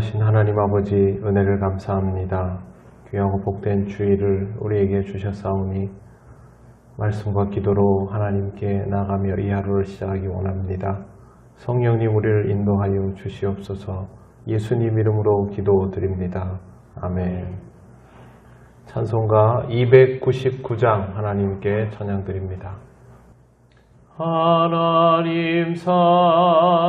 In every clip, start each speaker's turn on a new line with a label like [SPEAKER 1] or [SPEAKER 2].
[SPEAKER 1] 전능하신 하나님 아버지 은혜를 감사합니다. 귀하고 복된 주일을 우리에게 주셨사오니 말씀과 기도로 하나님께 나가며 이 하루를 시작하기 원합니다. 성령님 우리를 인도하여 주시옵소서. 예수님 이름으로 기도드립니다. 아멘. 찬송가 299장 하나님께 찬양드립니다. 하나님 사랑은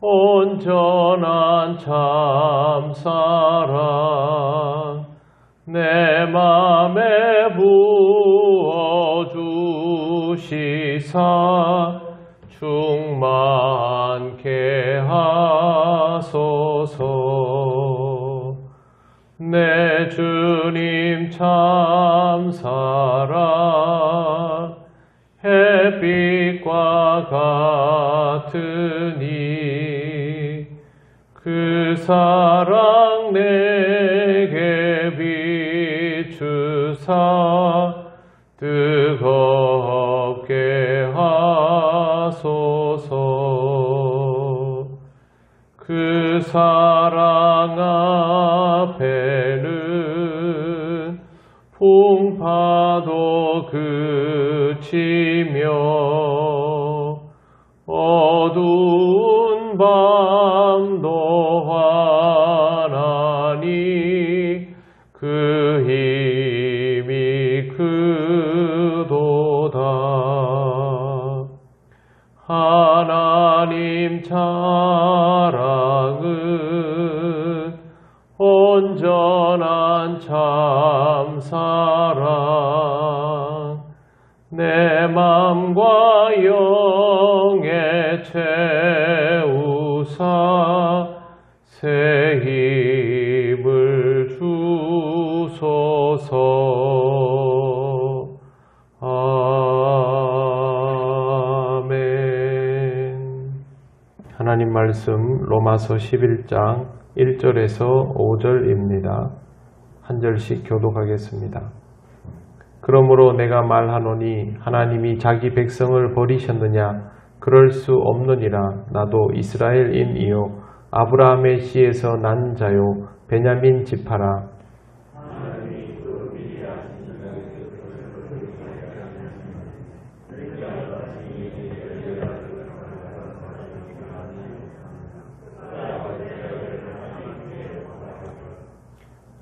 [SPEAKER 1] 온전한 참사랑 내 맘에 부어주시사 충만케 하소서. 내 주님 참사랑 햇빛과 같으니 그 사랑 내게 비추사 뜨겁게 하소서. 그 사랑 앞에는 풍파도 그치며 어두운 밤도 환하니 그 힘이 크도다. 하나님 사랑은 온전한 참사랑 내 맘과 영에 채우사 새 힘을 주소서. 아멘. 하나님 말씀 로마서 11장 1절에서 5절입니다. 한 절씩 교독하겠습니다. 그러므로 내가 말하노니 하나님이 자기 백성을 버리셨느냐? 그럴 수 없느니라. 나도 이스라엘인이요 아브라함의 씨에서 난 자요 베냐민 지파라.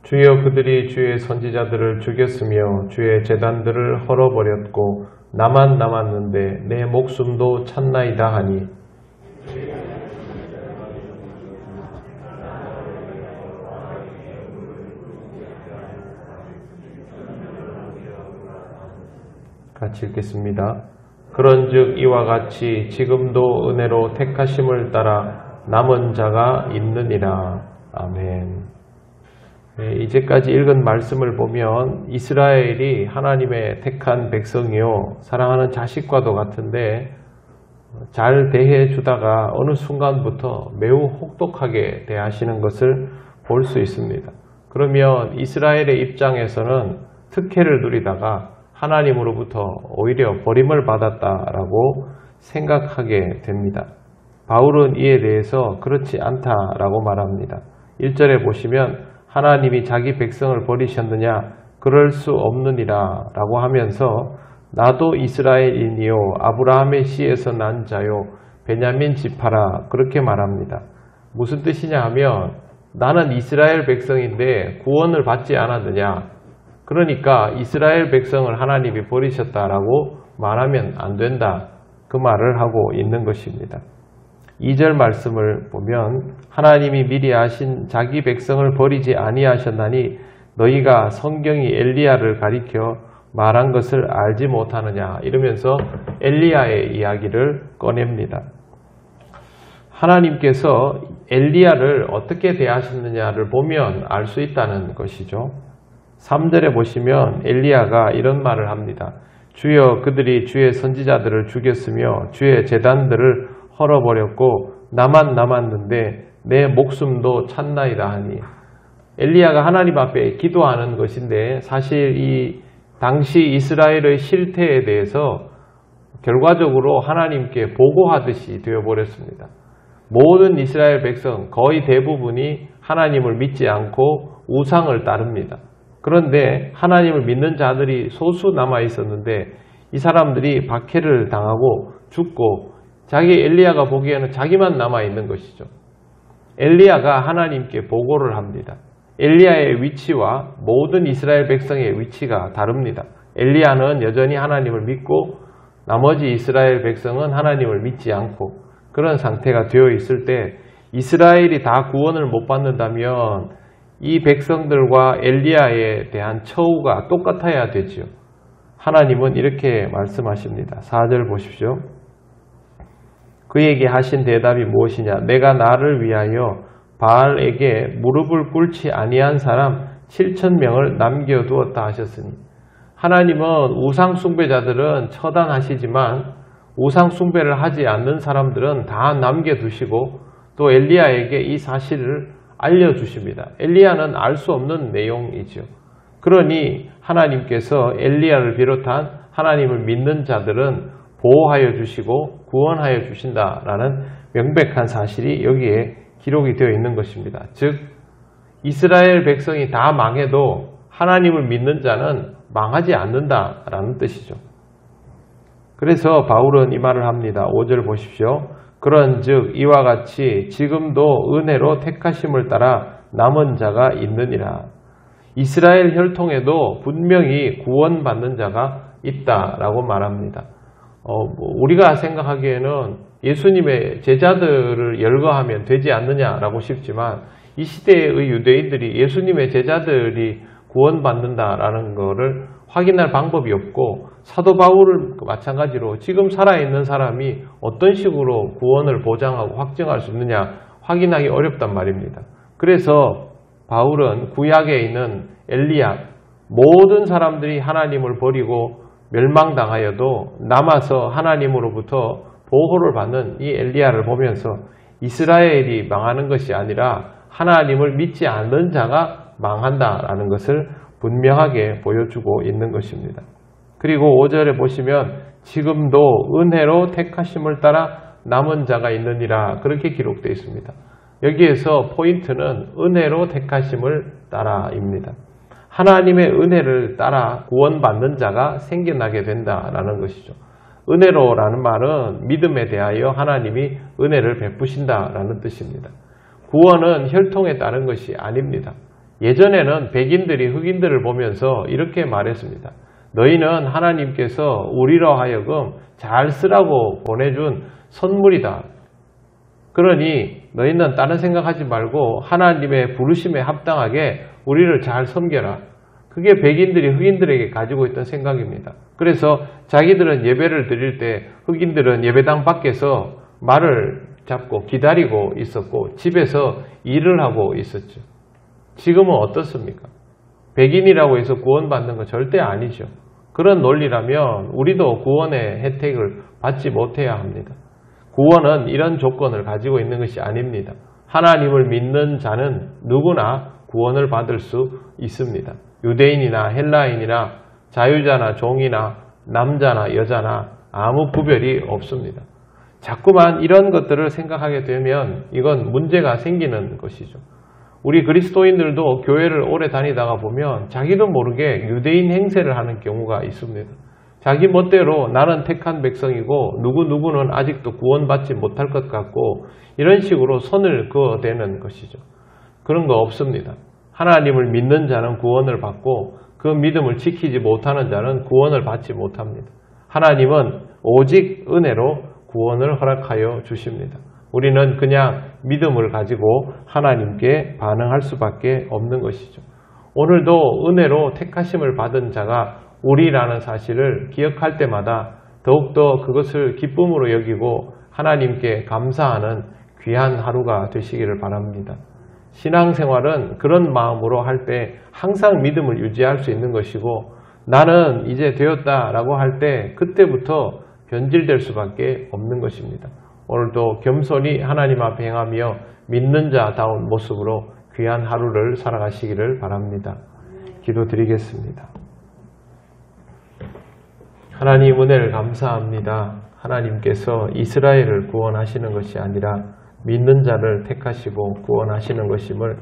[SPEAKER 1] 주여 그들이 주의 선지자들을 죽였으며 주의 제단들을 헐어버렸고 나만 남았는데 내 목숨도 찼나이다 하니 같이 읽겠습니다. 그런즉 이와 같이 지금도 은혜로 택하심을 따라 남은 자가 있느니라. 아멘. 이제까지 읽은 말씀을 보면 이스라엘이 하나님의 택한 백성이요 사랑하는 자식과도 같은데 잘 대해주다가 어느 순간부터 매우 혹독하게 대하시는 것을 볼 수 있습니다. 그러면 이스라엘의 입장에서는 특혜를 누리다가 하나님으로부터 오히려 버림을 받았다라고 생각하게 됩니다. 바울은 이에 대해서 그렇지 않다라고 말합니다. 1절에 보시면 하나님이 자기 백성을 버리셨느냐? 그럴 수 없느니라 라고 하면서 나도 이스라엘인이요 아브라함의 씨에서 난 자요 베냐민 지파라 그렇게 말합니다. 무슨 뜻이냐 하면 나는 이스라엘 백성인데 구원을 받지 않았느냐? 그러니까 이스라엘 백성을 하나님이 버리셨다라고 말하면 안 된다. 그 말을 하고 있는 것입니다. 2절 말씀을 보면 하나님이 미리 아신 자기 백성을 버리지 아니하셨나니 너희가 성경이 엘리야를 가리켜 말한 것을 알지 못하느냐 이러면서 엘리야의 이야기를 꺼냅니다. 하나님께서 엘리야를 어떻게 대하셨느냐를 보면 알 수 있다는 것이죠. 3절에 보시면 엘리야가 이런 말을 합니다. 주여 그들이 주의 선지자들을 죽였으며 주의 제단들을 헐어버렸고 나만 남았는데 내 목숨도 찼나이다 하니 엘리야가 하나님 앞에 기도하는 것인데 사실 이 당시 이스라엘의 실태에 대해서 결과적으로 하나님께 보고하듯이 되어버렸습니다. 모든 이스라엘 백성 거의 대부분이 하나님을 믿지 않고 우상을 따릅니다. 그런데 하나님을 믿는 자들이 소수 남아 있었는데 이 사람들이 박해를 당하고 죽고 자기 엘리야가 보기에는 자기만 남아 있는 것이죠. 엘리야가 하나님께 보고를 합니다. 엘리야의 위치와 모든 이스라엘 백성의 위치가 다릅니다. 엘리야는 여전히 하나님을 믿고 나머지 이스라엘 백성은 하나님을 믿지 않고 그런 상태가 되어 있을 때 이스라엘이 다 구원을 못 받는다면 이 백성들과 엘리야에 대한 처우가 똑같아야 되지요. 하나님은 이렇게 말씀하십니다. 4절 보십시오. 그에게 하신 대답이 무엇이냐? 내가 나를 위하여 바알에게 무릎을 꿇지 아니한 사람 7,000명을 남겨두었다 하셨으니 하나님은 우상 숭배자들은 처단하시지만 우상 숭배를 하지 않는 사람들은 다 남겨두시고 또 엘리야에게 이 사실을 알려주십니다. 엘리야는 알 수 없는 내용이죠. 그러니 하나님께서 엘리야를 비롯한 하나님을 믿는 자들은 보호하여 주시고 구원하여 주신다라는 명백한 사실이 여기에 기록이 되어 있는 것입니다. 즉 이스라엘 백성이 다 망해도 하나님을 믿는 자는 망하지 않는다라는 뜻이죠. 그래서 바울은 이 말을 합니다. 5절 보십시오. 그런즉 이와 같이 지금도 은혜로 택하심을 따라 남은 자가 있느니라. 이스라엘 혈통에도 분명히 구원받는 자가 있다라고 말합니다. 우리가 생각하기에는 예수님의 제자들을 열거하면 되지 않느냐라고 싶지만 이 시대의 유대인들이 예수님의 제자들이 구원받는다라는 것을 확인할 방법이 없고 사도 바울을 마찬가지로 지금 살아있는 사람이 어떤 식으로 구원을 보장하고 확증할 수 있느냐 확인하기 어렵단 말입니다. 그래서 바울은 구약에 있는 엘리야 모든 사람들이 하나님을 버리고 멸망당하여도 남아서 하나님으로부터 보호를 받는 이 엘리야를 보면서 이스라엘이 망하는 것이 아니라 하나님을 믿지 않는 자가 망한다라는 것을 분명하게 보여주고 있는 것입니다. 그리고 5절에 보시면 지금도 은혜로 택하심을 따라 남은 자가 있느니라 그렇게 기록되어 있습니다. 여기에서 포인트는 은혜로 택하심을 따라입니다. 하나님의 은혜를 따라 구원받는 자가 생겨나게 된다라는 것이죠. 은혜로라는 말은 믿음에 대하여 하나님이 은혜를 베푸신다라는 뜻입니다. 구원은 혈통에 따른 것이 아닙니다. 예전에는 백인들이 흑인들을 보면서 이렇게 말했습니다. 너희는 하나님께서 우리로 하여금 잘 쓰라고 보내준 선물이다. 그러니 너희는 다른 생각하지 말고 하나님의 부르심에 합당하게 우리를 잘 섬겨라. 그게 백인들이 흑인들에게 가지고 있던 생각입니다. 그래서 자기들은 예배를 드릴 때 흑인들은 예배당 밖에서 말을 잡고 기다리고 있었고 집에서 일을 하고 있었죠. 지금은 어떻습니까? 백인이라고 해서 구원받는 건 절대 아니죠. 그런 논리라면 우리도 구원의 혜택을 받지 못해야 합니다. 구원은 이런 조건을 가지고 있는 것이 아닙니다. 하나님을 믿는 자는 누구나 구원을 받을 수 있습니다. 유대인이나 헬라인이나 자유자나 종이나 남자나 여자나 아무 구별이 없습니다. 자꾸만 이런 것들을 생각하게 되면 이건 문제가 생기는 것이죠. 우리 그리스도인들도 교회를 오래 다니다가 보면 자기도 모르게 유대인 행세를 하는 경우가 있습니다. 자기 멋대로 나는 택한 백성이고 누구는 아직도 구원받지 못할 것 같고 이런 식으로 선을 그어대는 것이죠. 그런 거 없습니다. 하나님을 믿는 자는 구원을 받고 그 믿음을 지키지 못하는 자는 구원을 받지 못합니다. 하나님은 오직 은혜로 구원을 허락하여 주십니다. 우리는 그냥 믿음을 가지고 하나님께 반응할 수밖에 없는 것이죠. 오늘도 은혜로 택하심을 받은 자가 우리라는 사실을 기억할 때마다 더욱더 그것을 기쁨으로 여기고 하나님께 감사하는 귀한 하루가 되시기를 바랍니다. 신앙생활은 그런 마음으로 할 때 항상 믿음을 유지할 수 있는 것이고 나는 이제 되었다라고 할 때 그때부터 변질될 수밖에 없는 것입니다. 오늘도 겸손히 하나님 앞에 행하며 믿는 자다운 모습으로 귀한 하루를 살아가시기를 바랍니다. 기도드리겠습니다. 하나님 은혜를 감사합니다. 하나님께서 이스라엘을 구원하시는 것이 아니라 믿는 자를 택하시고 구원하시는 것임을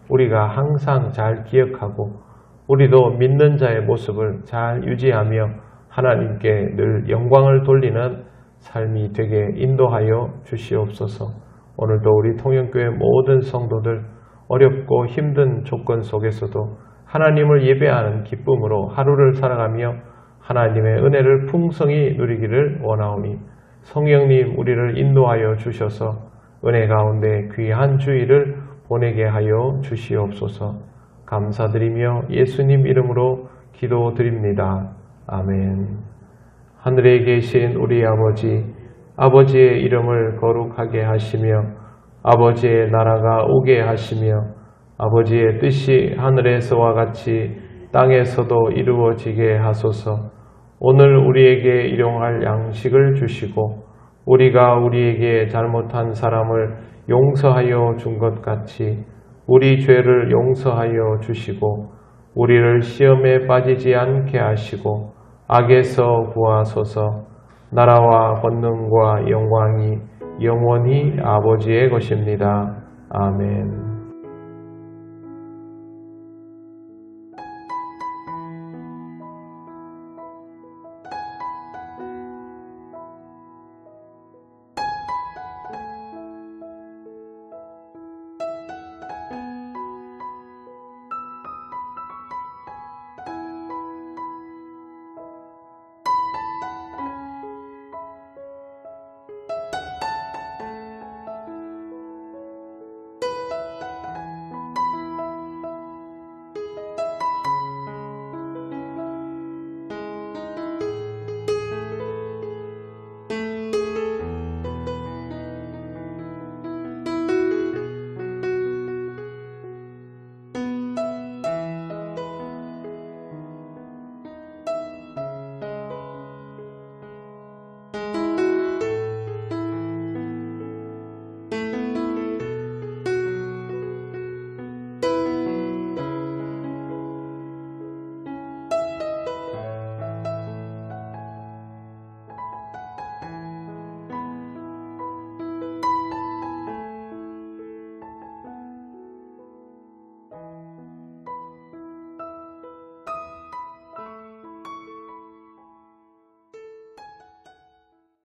[SPEAKER 1] 우리가 항상 잘 기억하고 우리도 믿는 자의 모습을 잘 유지하며 하나님께 늘 영광을 돌리는 삶이 되게 인도하여 주시옵소서. 오늘도 우리 통영교회 모든 성도들 어렵고 힘든 조건 속에서도 하나님을 예배하는 기쁨으로 하루를 살아가며 하나님의 은혜를 풍성히 누리기를 원하오니 성령님 우리를 인도하여 주셔서 은혜 가운데 귀한 주일을 보내게 하여 주시옵소서. 감사드리며 예수님 이름으로 기도드립니다. 아멘. 하늘에 계신 우리 아버지, 아버지의 이름을 거룩하게 하시며 아버지의 나라가 오게 하시며 아버지의 뜻이 하늘에서와 같이 땅에서도 이루어지게 하소서. 오늘 우리에게 일용할 양식을 주시고 우리가 우리에게 잘못한 사람을 용서하여 준 것 같이 우리 죄를 용서하여 주시고 우리를 시험에 빠지지 않게 하시고 악에서 구하소서. 나라와 권능과 영광이 영원히 아버지의 것입니다. 아멘.